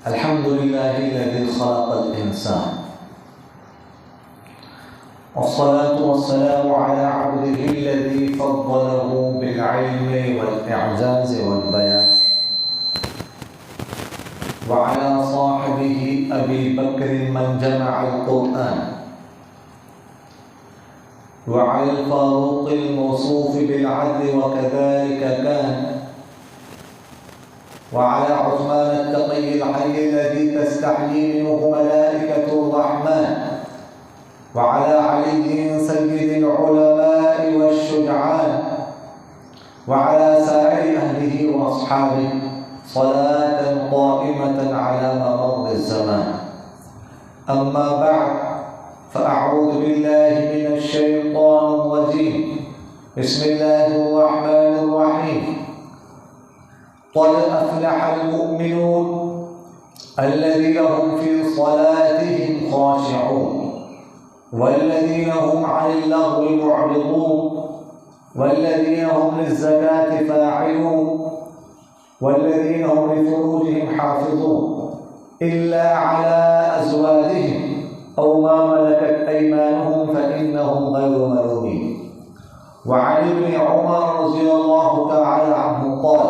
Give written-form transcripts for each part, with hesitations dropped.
अल्हम्दुलिल्लाहिल्लज़ी ख़लक़ल इंसान वस्सलातु वस्सलामु अला अब्दिहिल्लज़ी फ़द्दलहु बिल इल्मि वल इअज़ाज़ि वल बयान व अला साहिबिही अबी बक्र मन जमअल क़ुरआन व अलल फ़ारूक़िल मौसूफ़ बिल अदल व कज़ालिका कान वअला उस्मान अत्तक़िय्यिल हय्यिल लज़ी तस्तहयी मिन्हु मलाइकतुर रहमान वअला अलिय्यिन सय्यिदिल उलमाइ वश्शुजआन वअला साइरि अहलिही व अस्हाबिही सलातन क़ाइमतन अला मर्रिज़ ज़मान अम्मा बअद फ़अऊज़ु बिल्लाहि मिनश शैतानिर रजीम बिस्मिल्लाहिर रहमानिर रहीम क़द अफ़लहल मुअमिनून अल्लज़ीना हुम फ़ी सलातिहिम ख़ाशिऊन वल्लज़ीना हुम अनिल लग़्वी मुअरिदून वल्लज़ीना हुम लिज़्ज़काति फ़ाइलून वल्लज़ीना हुम लिफ़ुरूजिहिम हाफ़िज़ून इल्ला अला अज़वाजिहिम औ मा मलकत अयमानुहुम फ़इन्नहुम ग़ैरु मलूमीन वअन इब्न उमर रज़ियल्लाहु तआला अन्हु क़ाल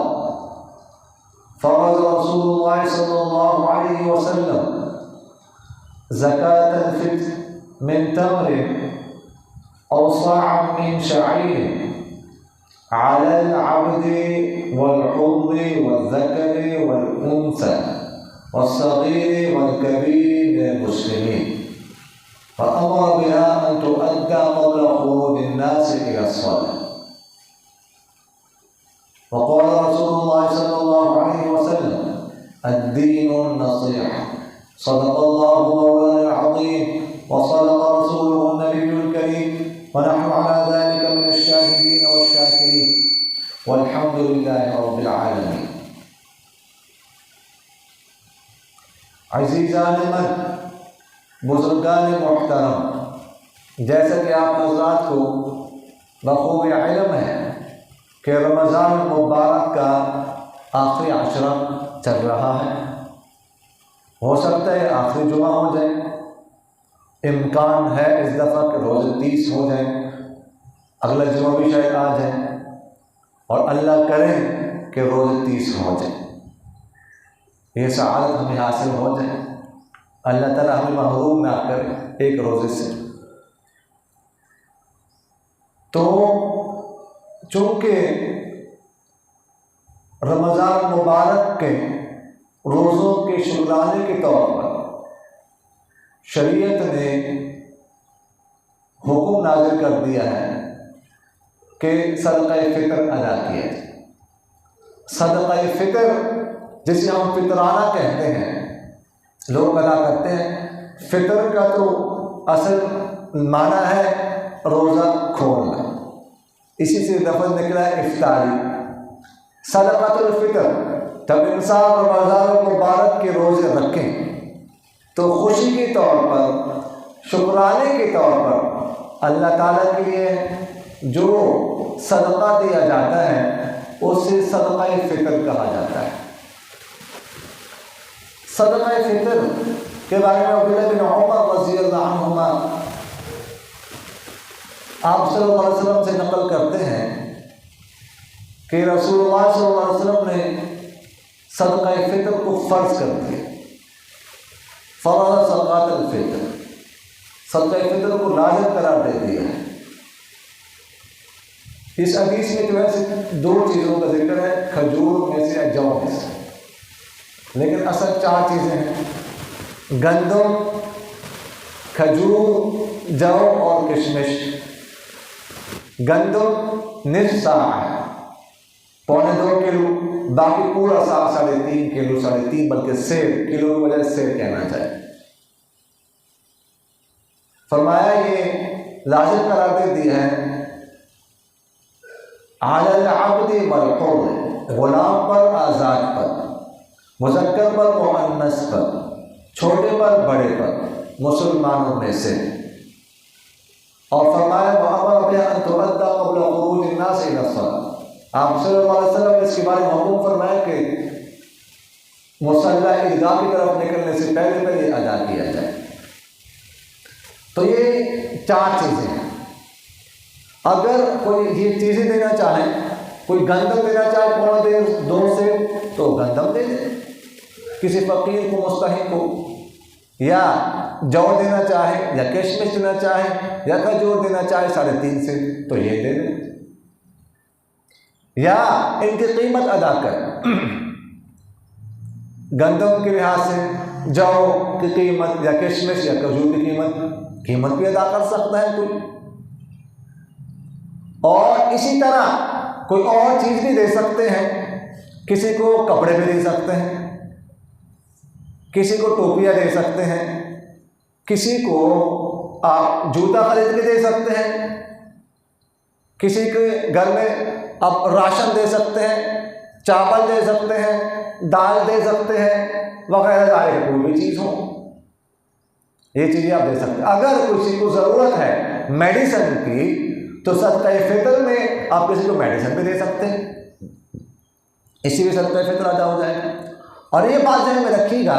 फ़रज़ रसूलुल्लाह सल्लल्लाहु अलैहि वसल्लम ज़कातल फ़ित्र मिन तमरिन औ साअन मिन शअीरिन अलल अब्दि वल हुर्रि वल ज़करि वल उन्सा वस्सग़ीरि वल कबीरि मिनल मुस्लिमीन फ़अमर बिहा अन तुअद्दा क़ब्ल ख़ुरूजिन नास इला अस्सलाह वक़ाल रसूलुल्लाह सल्लल्लाहु अलैहि वसल्लम अद्दीनु नसीहा सदक़ल्लाहु मौलाना अज़ीम व सदक़ रसूलुहु नबियुल करीम व नहनु अला ज़ालिका मिनश शाहिदीन वश्शाकिरीन वल्हम्दुलिल्लाहि रब्बिल आलमीन। अज़ीज़ान मन, बुज़ुर्गान मुहतरम, जैसा कि आप हज़रात को बख़ूबी इल्म है कि रमज़ान मुबारक का आखिरी अशरा चल रहा है। हो सकता है आखिरी जुमा हो जाए, इम्कान है इस दफ़ा के रोज़े 30 हो जाए, अगला जुमा भी शायद आ जाए और अल्लाह करे कि रोज़े 30 हो जाए, ये सआदत हमें हासिल हो जाए। अल्लाह ताला हमें महरूम ना करे एक रोज़े से। तो चूँकि रमज़ान मुबारक के रोज़ों के शुक्राने के तौर पर शरीयत ने हुक्म नाज़िल कर दिया है कि सदक़ा फ़ितर अदा किया जाए। सदक़ा फ़ितर जिसे हम फ़ितराना कहते हैं, लोग अदा करते हैं। फ़ितर का तो असल माना है रोज़ा खोलना, इसी से लफ़्ज़ निकला है इफ्तारी। सदक़ातुल फ़ितर, तब इंसान रमज़ान मुबारक के रोज़े रखें तो खुशी के तौर पर, शुक्राने के तौर पर अल्लाह ताला के लिए जो सदक़ा दिया जाता है उसे सदक़ा फ़ितर कहा जाता है। सदक़ा फ़ितर के बारे में अब्दुल्लाह बिन उमर रज़ियल्लाहु अन्हुमा आप सल्लल्लाहु अलैहि वसल्लम से नक़ल करते हैं कि रसूलुल्लाह सल्लल्लाहु अलैहि वसल्लम ने सदक़ा फ़ितर को फ़र्ज़ कर दिया। फ़रज़ ज़कातल फ़ितर, सदक़ा फ़ितर को लाज़िम करार दे दिया है। इस हदीस में जो है 2 चीज़ों का जिक्र है, खजूर में से या जौ में से, लेकिन असल 4 चीज़ें हैं: गंदम, खजूर, जौ और किशमिश। गंदम निस्फ़ सा है, पौने 2 किलो, बाकी पूरा सा 3.5 किलो, 3.5 बल्कि सेर, किलो की वजह से सेर कहना चाहिए। फरमाया ये लाज़िम करार दे दिया है अलल अब्दि वल हुर्र, गुलाम पर, आज़ाद पर, मुज़क्कर पर, मुअन्नस पर, छोटे पर, बड़े पर, मुसलमानों में से। और फरमाया वअमर बिहा अन तुअद्दा क़ब्ल ख़ुरूज अन्नास इला अस्सलाह। आप सल्लल्लाहु अलैहि वसल्लम ने इसके बारे में हुक्म फरमाया कि मुसल्ला ईदगाह की तरफ निकलने से पहले पहले अदा किया जाए। तो ये 4 चीज़ें हैं। अगर कोई ये चीज़ें देना चाहे, कोई गंदम देना चाहे पौना देर 2 से, तो गंदम दे दे किसी फ़कीर को, मुस्तहिक को, या जौ देना चाहे, या किशमिश देना चाहे, या खजूर देना चाहे 3.5 से, तो ये दे दे, या इनकी कीमत अदा कर। गंदम के लिहाज से जौ की कीमत, या किशमिश या खजूर की कीमत भी अदा कर सकता है कोई। और इसी तरह कोई और चीज़ भी दे सकते हैं। किसी को कपड़े भी दे सकते हैं, किसी को टोपियाँ दे सकते हैं, किसी को आप जूता खरीद के दे सकते हैं, किसी के घर में आप राशन दे सकते हैं, चावल दे सकते हैं, दाल दे सकते हैं, वगैरह कोई भी चीज़ हो, ये चीज़ें आप दे सकते हैं। अगर किसी को ज़रूरत है मेडिसिन की, तो सदका फितर में आप किसी को मेडिसिन भी दे सकते हैं, इसी में सदका फितर अदा हो जाएगा। और ये बात ध्यान में रखिएगा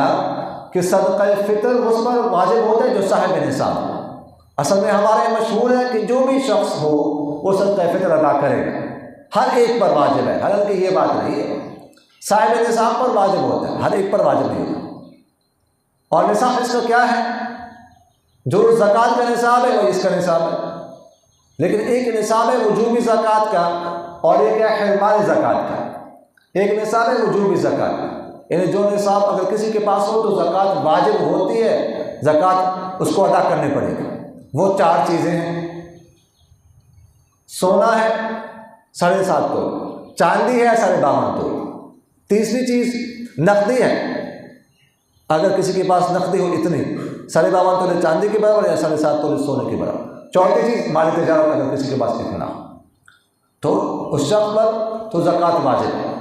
कि सदका फितर उस पर वाजिब होता है जो साहिब निसाब हो। असल में हमारे मशहूर है कि जो भी शख्स हो वो सदका फितर अदा करेगा, हर एक पर वाजिब है। हालांकि ये बात नहीं है, साहिब निसाब पर वाजिब होता है, हर एक पर वाजिब नहीं होता। और निसाब इसका क्या है? जो ज़कात का निसाब है वो इसका निसाब है। लेकिन एक निसाब है वजूबी ज़कात का, और एक है हिरमान ज़कात का। एक निसाब है वजूबी ज़कात का, यानी जो निसाब अगर किसी के पास हो तो ज़कात वाजिब होती है, ज़कात उसको अदा करनी पड़ेगी। वो 4 चीज़ें हैं। सोना है 7.5 तोला, चांदी है 52.5 तोला। तीसरी चीज़ नकदी है, अगर किसी के पास नकदी हो इतनी 52.5 तोले चांदी के बराबर या 7.5 तोले सोने के बराबर। चौथी चीज़ माली तिजारत, अगर किसी के पास इतना तो उस शख्स पर तो ज़कात वाजिब है।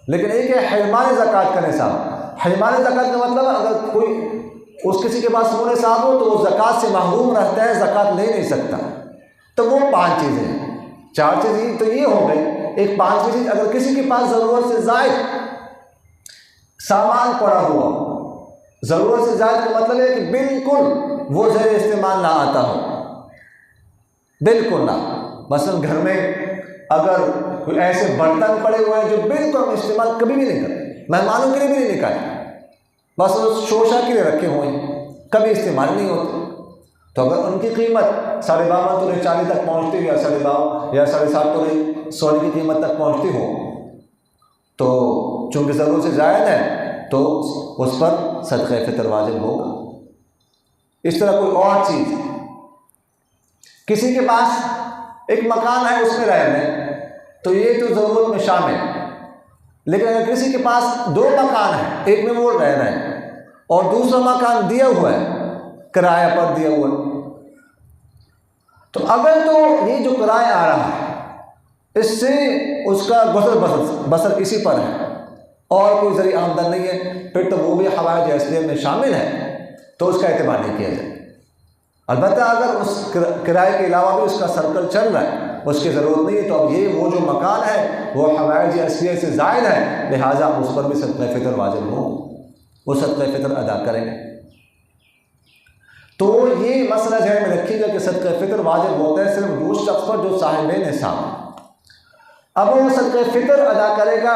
लेकिन एक है हिरमान ज़कात का निसाब। हिरमान ज़कात का मतलब अगर कोई उस किसी के पास वो निसाब हो तो वो ज़कात से महरूम रहता है, ज़कात ले नहीं सकता। तो वो 5 चीज़ें हैं। 4 चीज़ें तो ये हो गई। एक 5वीं चीज़, अगर किसी के पास ज़रूरत से ज़ायद सामान पड़ा हुआ, ज़रूरत से ज़ायद का मतलब है कि बिल्कुल वो ज़र इस्तेमाल ना आता हो, बिल्कुल ना। मसलन घर में अगर कोई ऐसे बर्तन पड़े हुए हैं जो बिल्कुल हम इस्तेमाल कभी भी नहीं करते, मेहमानों के लिए भी नहीं निकाले, बस उस शोशा के लिए रखे हुए हैं, कभी इस्तेमाल नहीं होते, तो अगर उनकी कीमत 52 तोले चांदी तक पहुँचती हो, या 52 या 7.5 तोले सोने की कीमत तक पहुँचती हो, तो चूँकि ज़रूरत से ज़ायद है तो उस पर सदक़ा फ़ितर वाजिब होगा। इस तरह कोई और चीज़, किसी के पास एक मकान है उसमें रह रहे हैं, तो ये तो ज़रूरत में शामिल है। लेकिन अगर किसी के पास 2 मकान हैं, एक में वो रह रहे हैं और दूसरा मकान दिया हुआ है, किराया पर दिया हुआ है, तो अगर तो ये जो किराया आ रहा है इससे उसका गुज़र बसर इसी पर है और कोई ज़रिया आमदन नहीं है, फिर तो वो भी हवाए जैसे में शामिल है, तो उसका एतबार नहीं किया जाए। अलबत्ता अगर उस किराए के अलावा भी उसका सर्कल चल रहा है, उसकी ज़रूरत नहीं है, तो अब ये वो जो मकान है वो हवाए असलियत से ज़ायद है, लिहाजा उस पर भी सदक़ा फ़ितर वाजिब हो, वो सदक़ा फ़ितर अदा करेंगे। तो ये मसला ज़हन में रखिएगा कि सदक़ा फ़ितर वाजिब होता है सिर्फ उस शख्स पर जो साहिब निसाब। अब वो सदक़ा फ़ितर अदा करेगा,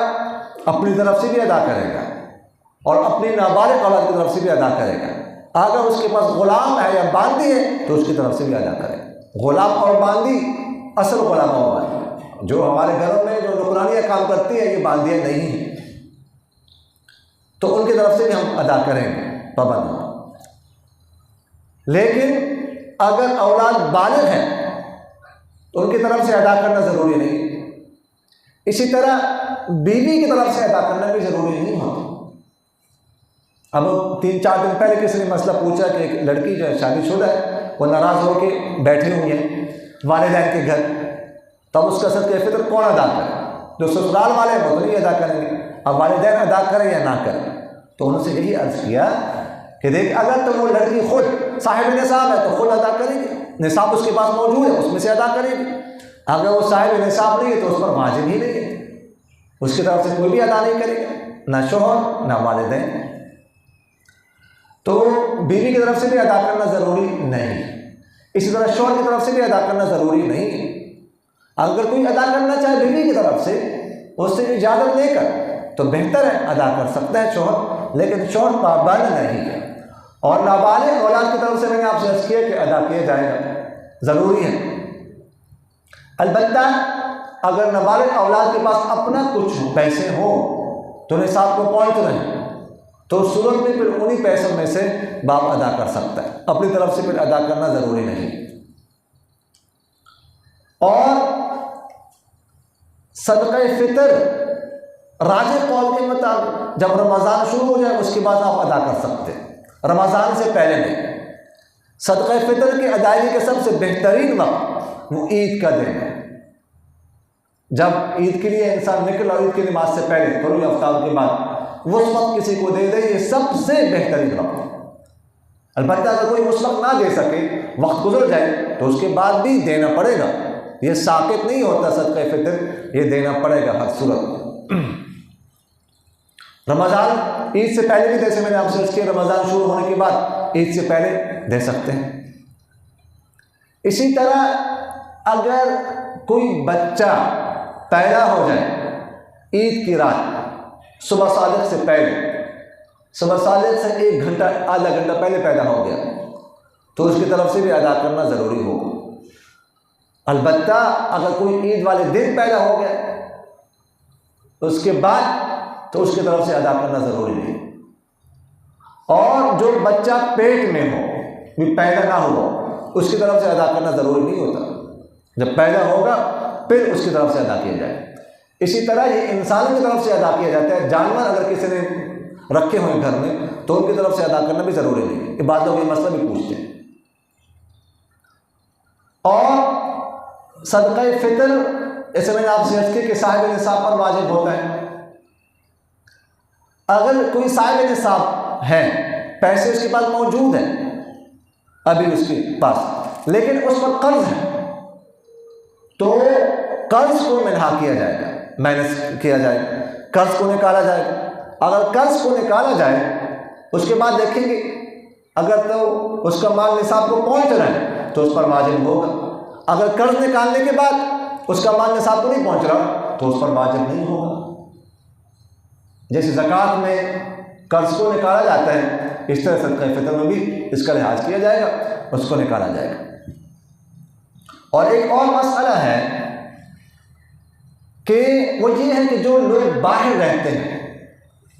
अपनी तरफ से भी अदा करेगा और अपनी नाबालिग औलाद की तरफ से भी अदा करेगा। अगर उसके पास ग़ुलाम है या बांदी है तो उसकी तरफ से भी अदा करेगा। ग़ुलाम और बांदी असल ग़ुलाम और जो हमारे घरों में जो नौकरानियाँ काम करती है, ये बांदियाँ नहीं हैं, तो उनकी तरफ से भी हम अदा करेंगे पाबंद। लेकिन अगर औलाद बालिग है तो उनकी तरफ से अदा करना ज़रूरी नहीं। इसी तरह बीवी की तरफ से अदा करना भी ज़रूरी नहीं होता। अब 3-4 दिन पहले किसी ने मसला पूछा कि एक लड़की जो है शादीशुदा है, वो नाराज़ होकर बैठी हुई है वालिदैन के घर, तब उसका सदक़ा फ़ितर कौन अदा करे? जो ससुराल वाले हैं वो तो नहीं अदा करेंगे, अब वालिदैन अदा करें या ना करें। तो उनसे यही अर्ज़ किया कि देख अगर तो वो लड़की खुद साहिब निसाब है तो खुद अदा करेगी, निसाब उसके पास मौजूद है उसमें से अदा करेगी। अगर वो साहिब निसाब नहीं है तो उस पर वाजिब ही नहीं है, उसकी तरफ से कोई भी अदा नहीं करेगा, ना शोहर ना वालिदैन। तो बीवी की तरफ से भी अदा करना ज़रूरी नहीं, इसी तरह शोहर की तरफ से भी अदा करना ज़रूरी नहीं है। अगर कोई अदा करना चाहे बीवी की तरफ से, उससे इजाज़त लेकर तो बेहतर है, अदा कर सकता है शोहर, लेकिन शोहर पाबंद नहीं है। और नाबालिग औलाद की तरफ से मैंने आपसे अर्ज़ किया कि अदा किया जाएगा, ज़रूरी है। अलबत्ता अगर नाबालिग औलाद के पास अपना कुछ पैसे हो तो निसाब को पहुँच रहे हैं, तो उस सूरत में फिर उन्हीं पैसों में से बाप अदा कर सकता है, अपनी तरफ से फिर अदा करना ज़रूरी नहीं। और सदक़ा फ़ितर राजिह कौल के मुताबिक जब रमज़ान शुरू हो जाए उसके बाद आप अदा कर सकते हैं, रमज़ान से पहले नहीं। सदक़ा फ़ितर की अदायगी के सबसे बेहतरीन वक्त वो ईद का दिन है, जब ईद के लिए इंसान निकला, ईद की नमाज से पहले तुलुए आफ्ताब के बाद वो उस वक्त किसी को दे दे, ये सबसे बेहतरीन वक्त है। अलबत्ता अगर कोई उस वक्त ना दे सके, वक्त गुजर जाए, तो उसके बाद भी देना पड़ेगा, ये साकित नहीं होता सदक़ा फ़ितर, ये देना पड़ेगा हर सूरत में। रमज़ान ईद से पहले भी, जैसे मैंने आपसे उसके रमज़ान शुरू होने के बाद ईद से पहले दे सकते हैं। इसी तरह अगर कोई बच्चा पैदा हो जाए ईद की रात, सुबह सादिक से पहले, सुबह सादिक से 1 घंटा आधा घंटा पहले पैदा हो गया, तो उसकी तरफ से भी अदा करना ज़रूरी होगा। अलबत्ता अगर कोई ईद वाले दिन पैदा हो गया उसके बाद, तो उसकी तरफ से अदा करना ज़रूरी नहीं। और जो बच्चा पेट में हो, भी पैदा ना हुआ, उसकी तरफ से अदा करना ज़रूरी नहीं होता, जब पैदा होगा फिर उसकी तरफ से अदा किया जाए। इसी तरह ये इंसानों की तरफ से अदा किया जाता है। जानवर अगर किसी ने रखे हुए घर में तो उनकी तरफ से अदा करना भी ज़रूरी नहीं है, इबादतों के मसला भी पूछते हैं। और सदक़ा फ़ितर, ऐसे मैंने आपसे अर्ज़ किया कि साहिब निसाब पर वाजिब होता है। अगर कोई साहिब निसाब है, पैसे उसके पास मौजूद हैं अभी उसके पास, लेकिन उस पर कर्ज है, तो कर्ज को मिन्हा किया जाएगा, माइनस किया जाएगा, कर्ज को निकाला जाएगा। अगर कर्ज को निकाला जाए उसके बाद देखेंगे अगर तो उसका माल निसाब को पहुंच रहा है तो उस पर वाजिब होगा। अगर कर्ज निकालने के बाद उसका माल निसाब को नहीं पहुंच रहा तो उस पर वाजिब नहीं होगा। जैसे ज़कात में कर्ज को निकाला जाता है, इस तरह सदक़ा फ़ितर में भी इसका लिहाज किया जाएगा, उसको निकाला जाएगा। और एक और मसला है कि वो ये है कि जो लोग बाहर रहते हैं,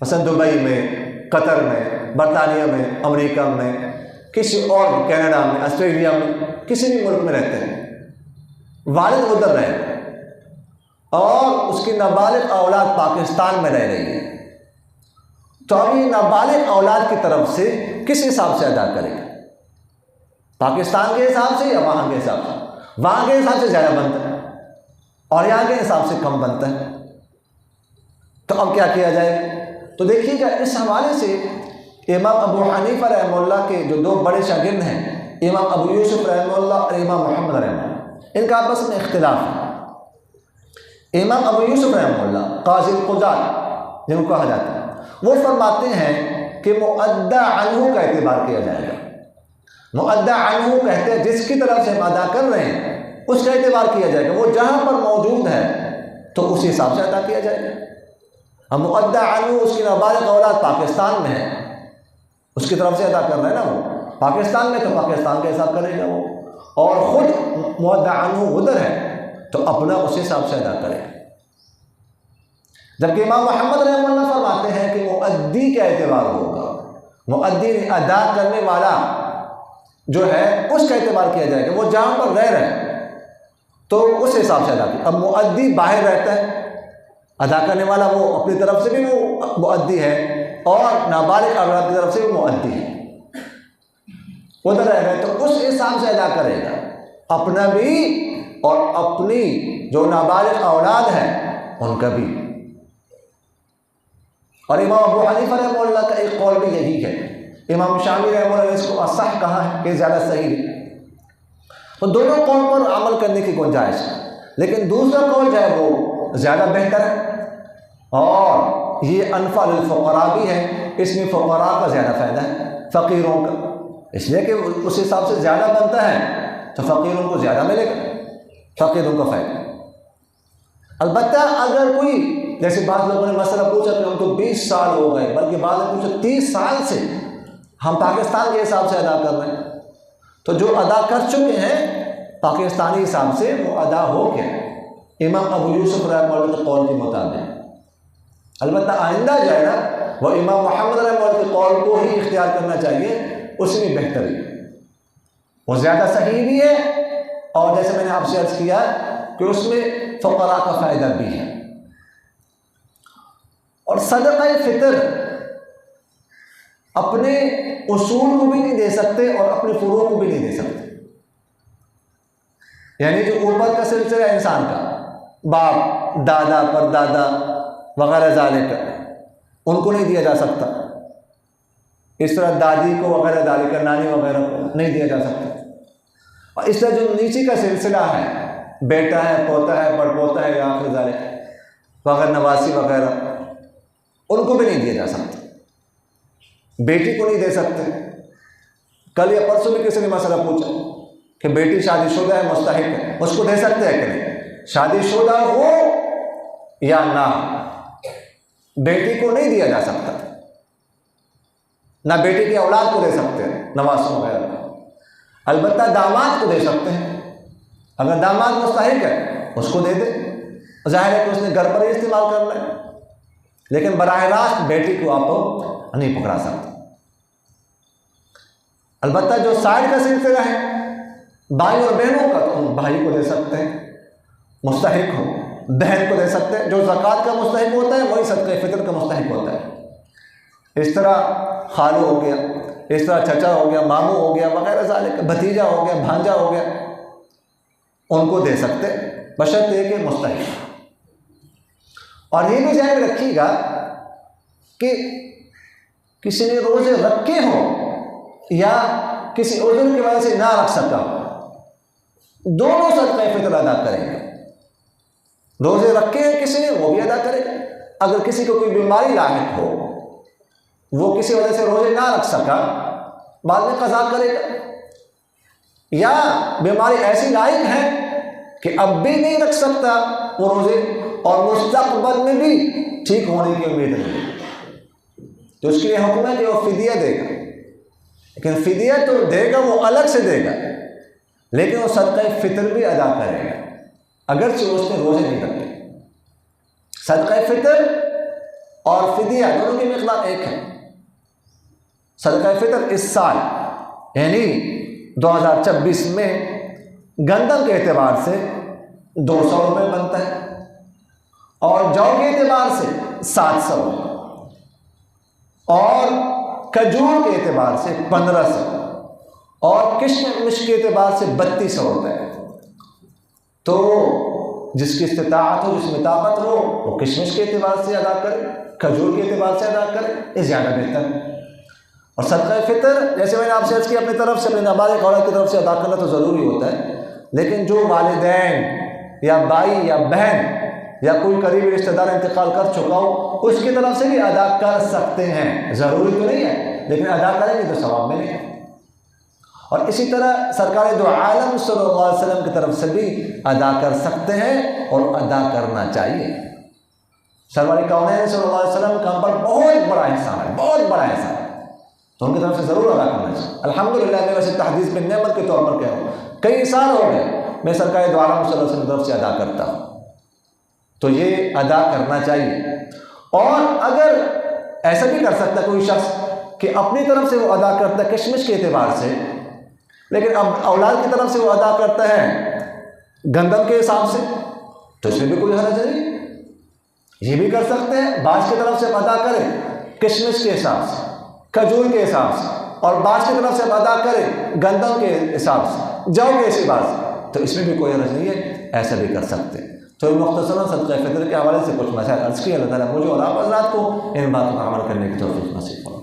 मसलन दुबई में, कतर में, बरतानिया में, अमेरिका में, किसी और कनाडा में, ऑस्ट्रेलिया में, किसी भी मुल्क में रहते हैं, वालिद उधर रहे और उसकी नाबालिग औलाद पाकिस्तान में रह रही है, तो अब ये नाबालिग औलाद की तरफ से किस हिसाब से अदा करेगा? पाकिस्तान के हिसाब से या वहाँ के हिसाब से? वहाँ के हिसाब से ज़्यादा बनता है और यहाँ के हिसाब से कम बनता है। तो अब क्या किया जाए? तो देखिएगा, इस हवाले से इमाम अबू हनीफा रहमतुल्लाह के जो 2 बड़े शागिर्द हैं, इमाम अबू यूसुफ रहमतुल्लाह और इमाम मोहम्मद रहमतुल्लाह, इनका आपस में इख्तिलाफ है। इमाम अबू यूसुफ रहमतुल्लाह काज़ी क़ुज़ात जिनको कहा जाता है, वो फरमाते हैं कि मुअद्दा अन्हु का एतबार किया जाएगा। मुअद्दा अन्हु कहते हैं जिसकी तरफ से हम अदा कर रहे हैं उसका एतबार किया जाएगा, वो जहाँ पर मौजूद है तो उसी हिसाब से अदा किया जाएगा। हम मुअद्दा अन्हु, उसकी नाबालिग औलाद पाकिस्तान में है, उसकी तरफ से अदा कर रहे हैं ना, वो पाकिस्तान में, तो पाकिस्तान का हिसाब करेगा वो, और ख़ुद मुअद्दा अन्हु उधर है तो अपना उस हिसाब से अदा करेगा। जबकि इमाम मोहम्मद रहमतुल्लाह फरमाते हैं कि मुअद्दी का एतबार होगा, मुअद्दी अदा करने वाला जो है उसका एतबार किया जाएगा, वो जहाँ पर रह रहे हैं तो उस हिसाब से अदा किया। अब मुअद्दी बाहर रहता है, अदा करने वाला वो अपनी तरफ से भी वो मुअद्दी है और नाबालिग औलाद की तरफ से भी मुअद्दी है, उधर रह रहे हैं तो उस हिसाब से अदा करेगा, अपना भी और अपनी जो नाबालिग औलाद है उनका भी। और इमाम अबू हनीफा रहमतुल्लाह का एक कौल भी यही है इमाम शामी रहमतुल्लाह अलैह इसको असह कहा है कि ज़्यादा सही है। तो दोनों कौल पर अमल करने की गुंजाइश है, लेकिन दूसरा कौल जो है वो ज़्यादा बेहतर है और ये अनफा लिल फ़ुक़रा भी है, इसमें फ़ुक़रा का ज़्यादा फ़ायदा है फ़कीरों का, इसलिए कि उस हिसाब से ज़्यादा बनता है तो फ़कीरों को ज़्यादा मिलेगा, फ़कीरों का फ़ायदा। अलबत्ता अगर कोई, जैसे बाद लोगों ने मसला पूछा कि हमको 20 साल हो गए, बल्कि बाद ने पूछा 30 साल से हम पाकिस्तान के हिसाब से अदा कर रहे हैं, तो जो अदा कर चुके हैं पाकिस्तानी हिसाब से वो अदा हो गया इमाम अबू यूसुफ रहमतुल्लाह के कौल के मुताबिक। अलबत्ता आइंदा जो है ना वो इमाम मोहम्मद रहमतुल्लाह के कौल को ही इख्तियार करना चाहिए, उसमें बेहतरी वो ज़्यादा सही भी है और जैसे मैंने आपसे अर्ज़ किया कि उसमें फ़ुक़रा का फ़ायदा भी है। और सदक़ा फ़ितर अपने उसूल को भी नहीं दे सकते और अपने फ़ुरूअ को भी नहीं दे सकते, यानी जो ऊपर का सिलसिला इंसान का, बाप दादा परदादा वगैरह ज़ालिक उनको नहीं दिया जा सकता, इस तरह दादी को वगैरह ज़ालिक नानी वगैरह को नहीं दिया जा सकता, और इस तरह जो नीचे का सिलसिला है, बेटा है, पोता है, पड़पोता है या फिर ज़ालिक वगैरह नवासी वगैरह, उनको भी नहीं दिया जा सकता, बेटी को नहीं दे सकते। कल या परसों में किसी ने मसला पूछा कि बेटी शादीशुदा है, मुस्तहिक है, उसको दे सकते हैं कि नहीं, शादीशुदा हो या ना, बेटी को नहीं दिया जा सकता, ना बेटी की औलाद को दे सकते हैं नवासों वगैरह को। अलबत्ता दामाद को दे सकते हैं, अगर दामाद मुस्तहिक है उसको दे दे, जाहिर है कि उसने घर पर ही इस्तेमाल करना है, लेकिन बराह रास्त बेटी को आप नहीं पकड़ा सकते। अलबत्ता जो साइड का सिलसिला है भाई और बहनों का, तो भाई को दे सकते हैं, मुस्तहिक हो, बहन को दे सकते हैं, जो ज़कात का मुस्तहिक होता है वही सदक़े फ़ितर का मुस्तहिक होता है। इस तरह खालू हो गया, इस तरह चचा हो गया, मामू हो गया वगैरह ज़ालिक, भतीजा हो गया, भांजा हो गया, उनको दे सकते बशर्ते कि मुस्तहिक। और ये भी ध्यान में रखिएगा कि किसी ने रोज़े रखे हो या किसी उज़्र की वजह से ना रख सका, दोनों सदक़े फ़ितर अदा करेंगे। रोज़े रखे हैं किसी ने वो भी अदा करेगा, अगर किसी को कोई बीमारी लाहिक हो, वो किसी वजह से रोज़े ना रख सका, बाद में क़ज़ा करेगा, या बीमारी ऐसी लायक है कि अब भी नहीं रख सकता वो रोज़े और मुस्तक़बल में भी ठीक होने की उम्मीद नहीं, तो उसके लिए हुक्म है कि वो फ़िदिया देगा, लेकिन फ़िदिया तो देगा वो अलग से देगा, लेकिन वो सदक़े फ़ितर भी अदा करेगा अगरचे उसने रोज़े नहीं रखे। सदक़े फ़ितर और फ़िदिया दोनों की मिक़दार एक है। सदक़े फ़ितर इस साल यानी 2026 में गंदम के एतबार से 200 रुपये बनता है और जौ के एतबार से 700 और खजूर के एतबार से 1500 और किशमिश के एतबार से 3200 रुपये। तो जिसकी इस्तिताअत हो, जिसमें ताकत हो, वो किशमिश के एतबार से अदा करे, खजूर के एतबार से अदा करे, ये ज़्यादा बेहतर है। और सदक़े फ़ितर जैसे मैंने आपसे अर्ज़ किया, अपनी तरफ से, अपने नाबालिग औरत की तरफ से अदा करना तो ज़रूरी होता है, लेकिन जो वालिदैन या भाई या बहन या कोई करीबी रिश्तेदार इंतकाल कर चुका हो, उसकी तरफ से भी अदा कर सकते हैं, ज़रूरी तो नहीं है, लेकिन अदा करेंगे तो सवाब मिलेगा। और इसी तरह सरकार दो आलम सल्लल्लाहु अलैहि वसल्लम की तरफ से भी अदा कर सकते हैं और अदा करना चाहिए। सरवर कौनैन सल्लल्लाहु अलैहि वसल्लम का हम पर बहुत बड़ा एहसान है, बहुत बड़ा एहसान है, तो उनकी तरफ से ज़रूर अदा करना चाहिए। अल्हम्दुलिल्लाह, मैं वैसे तहदीस बिन नेमत के तौर पर कह रहा हूँ, कई साल हो गए मैं सरकार दो आलम सल्लल्लाहु अलैहि वसल्लम की तरफ से अदा करता हूँ, तो ये अदा करना चाहिए। और अगर ऐसा भी कर सकता है कोई शख्स कि अपनी तरफ से वो अदा करता है किशमिश के एतबार से, लेकिन अब औलाद की तरफ से वो अदा करता है गंदम के हिसाब से, तो इसमें भी कोई हर्ज नहीं, ये भी कर सकते हैं। बाज की तरफ से अदा करें किशमिश के हिसाब से, खजूर के हिसाब से, और बाज की तरफ से अदा करें गंदम के हिसाब से, जौ के हिसाब से, तो इसमें भी कोई हर्ज नहीं है, ऐसा भी कर सकते हैं। तो मुख्तसरन सदक़े फ़ितर के हवाले से कुछ मसाइल अर्ज़ किए। अल्लाह ताला मुझे और आप हज़रात को इन बातों का अमल करने की तौफ़ीक़ नसीब फरमाए।